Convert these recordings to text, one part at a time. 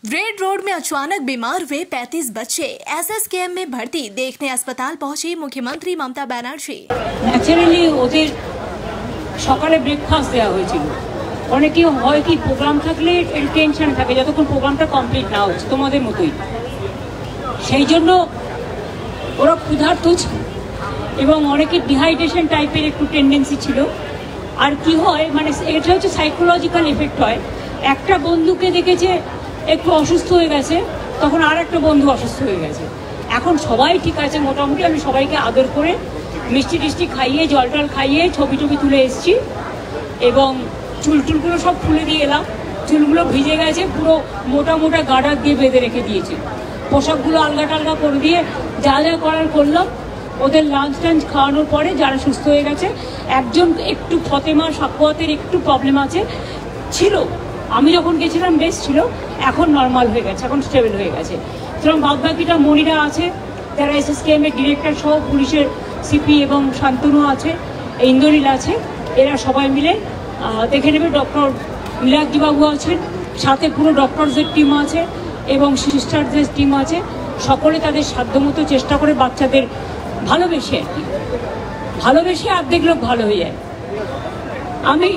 Red road में अचानक बीमार हुए 35 बच्चे एसएसकेएम में भर्ती देखने अस्पताल पहुंची मुख्यमंत्री ममता बनर्जी। ন্যাচারালি ওদের সকালে ব্রেকফাস্ট দেওয়া হয়েছিল। অনেকে হয় কি প্রোগ্রাম থাকলে টেনশন থাকে যতক্ষণ প্রোগ্রামটা কমপ্লিট না হচ্ছে, তোমাদের মতোই। সেই জন্য ওরা ক্ষুধার্ত ছিল এবং অনেকে ডিহাইড্রেশন টাইপের একটু টেন্ডেন্সি ছিল। আর কি হয় মানে এটা হচ্ছে সাইকোলজিক্যাল এফেক্ট হয়। একটা বন্ধুকে দেখেছে একটু অসুস্থ হয়ে গেছে, তখন আর একটা বন্ধু অসুস্থ হয়ে গেছে। এখন সবাই ঠিক আছে মোটামুটি। আমি সবাইকে আদর করে মিষ্টি টিষ্টি খাইয়ে জল টল খাইয়ে ছবি টবি তুলে এসেছি এবং চুলটুলগুলো সব খুলে দিয়ে এলাম। চুলগুলো ভিজে গেছে, পুরো মোটা মোটা গার্ডার দিয়ে বেঁধে রেখে দিয়েছে। পোশাকগুলো আলগা টালগা করে দিয়ে যা যা করার করলাম। ওদের লাঞ্চ টাঞ্চ খাওয়ানোর পরে যারা সুস্থ হয়ে গেছে, একজন একটু ফতেমা সাকুয়াতের একটু প্রবলেম আছে ছিল, আমি যখন গেছিলাম বেশ ছিল, এখন নর্মাল হয়ে গেছে, এখন স্টেবল হয়ে গেছে। সুতরাং বাদবাকিটা মনিরা আছে, যারা এসএসকেএম এর ডিরেক্টর সহ পুলিশের সিপি এবং শান্তনু আছে, ইন্দ্রনীল আছে, এরা সবাই মিলে দেখে নেবে। ডক্টর মিলাকজিবাবু আছেন, সাথে পুরো ডক্টরসদের টিম আছে এবং সিস্টারদের টিম আছে। সকলে তাদের সাধ্যমতো চেষ্টা করে বাচ্চাদের ভালোবেসে আর কি, ভালোবেসে অর্ধেক লোক ভালো হয়ে যায়। আমি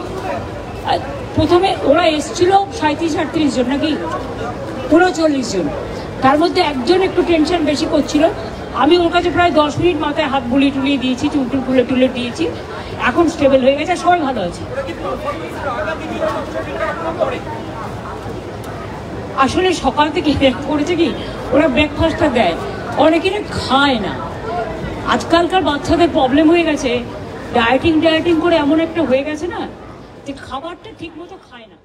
প্রথমে ওরা এসছিল 37-38 জন নাকি 39 জন, তার মধ্যে একজন একটু টেনশন বেশি করছিল। আমি ওর কাছে প্রায় 10 মিনিট মাথায় হাত বুলিয়ে টুলিয়ে দিয়েছি, চুলটুল খুলে টুলে দিয়েছি, এখন স্টেবল হয়ে গেছে, সবাই ভালো আছে। আসলে সকাল থেকে করেছে কি ওরা ব্রেকফাস্টটা দেয়, অনেকের খায় না। আজকালকার বাচ্চাদের প্রবলেম হয়ে গেছে, ডায়েটিং করে এমন একটা হয়ে গেছে না যে খাবারটা ঠিক মতো খায় না।